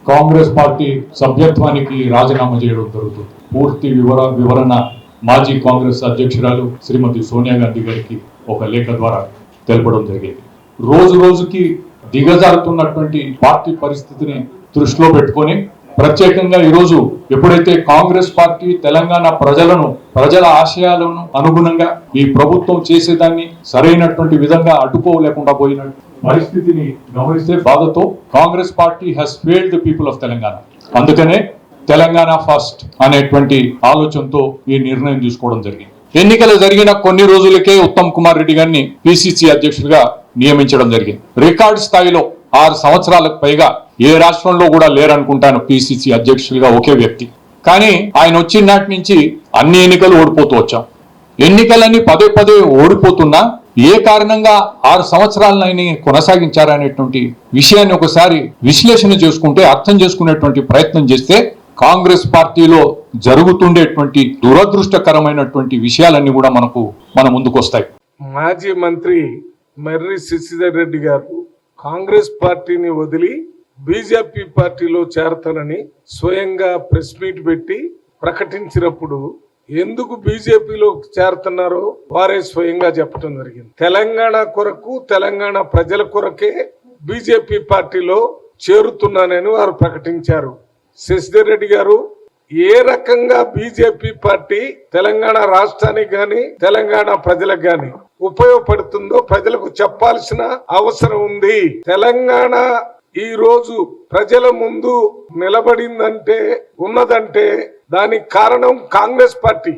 Congress party సభ్యత్వానికి రాజీనామా చేయడం జరుగుతుంది. పూర్తి వివరణ మాజీ కాంగ్రెస్ అధ్యక్షురాలు శ్రీమతి సోనియా గాంధీ గారికి ఒక లేఖ ద్వారా తెలపడం జరిగింది. రోజు రోజుకి దిగజారుతున్నటువంటి పార్టీ పరిస్థితిని దృష్టిలో పెట్టుకొని ప్రత్యేకంగా ఈరోజు ఎప్పుడైతే కాంగ్రెస్ పార్టీ తెలంగాణ ప్రజల ఆశయాలను అనుగుణంగా ఈ ప్రభుత్వం చేసేదాన్ని సరైనటువంటి విధంగా అడ్డుకోలేకుండా పోయిన పరిస్థితిని గమనిస్తే బాధతో Congress party has failed the people of Telangana. అందుకనే తెలంగాణ ఫస్ట్ అనేటువంటి ఆలోచనతో ఈ నిర్ణయం తీసుకోవడం జరిగింది. ఎన్నికలు జరిగిన కొన్ని రోజులకే ఉత్తమ్ కుమార్ రెడ్డి గారిని పిసిసి అధ్యక్షుడిగా నియమించడం జరిగింది. రికార్డు స్థాయిలో 6 సంవత్సరాలకు పైగా ఏ రాష్ట్రంలో కూడా లేరనుకుంటాను పిసిసి అధ్యక్షుడిగా ఒకే వ్యక్తి. కానీ ఆయన వచ్చిన నాటి నుంచి అన్ని ఎన్నికలు ఓడిపోతూ వచ్చాం. ఎన్నికలన్నీ పదే పదే ఓడిపోతున్నా ఏ కారణంగా 6 సంవత్సరాలనైనా కొనసాగించారనేటువంటి విషయాన్ని ఒకసారి విశ్లేషణ చేసుకుంటే అర్థం చేసుకునేటువంటి ప్రయత్నం చేస్తే కాంగ్రెస్ పార్టీలో జరుగుతుండేటువంటి దురదృష్టకరమైనటువంటి విషయాలన్నీ కూడా మన ముందుకు వస్తాయి. మాజీ మంత్రి మర్రి శశిధర్ రెడ్డి గారు కాంగ్రెస్ పార్టీని వదిలి బీజేపీ పార్టీలో చేరతానని స్వయంగా ప్రెస్ మీట్ పెట్టి ప్రకటించినప్పుడు ఎందుకు బీజేపీలో చేరుతున్నారో వారే స్వయంగా చెప్పడం జరిగింది. తెలంగాణ కొరకు తెలంగాణ ప్రజల కొరకే బీజేపీ పార్టీలో చేరుతున్నానని వారు ప్రకటించారు. శశిధర్ రెడ్డి గారు ఏ రకంగా బీజేపీ పార్టీ తెలంగాణ రాష్ట్రానికి గాని తెలంగాణ ప్రజలకు గాని ఉపయోగపడుతుందో ప్రజలకు చెప్పాల్సిన అవసరం ఉంది. తెలంగాణ ఈ రోజు ప్రజల ముందు నిలబడిందంటే ఉన్నదంటే దానికి కారణం కాంగ్రెస్ పార్టీ.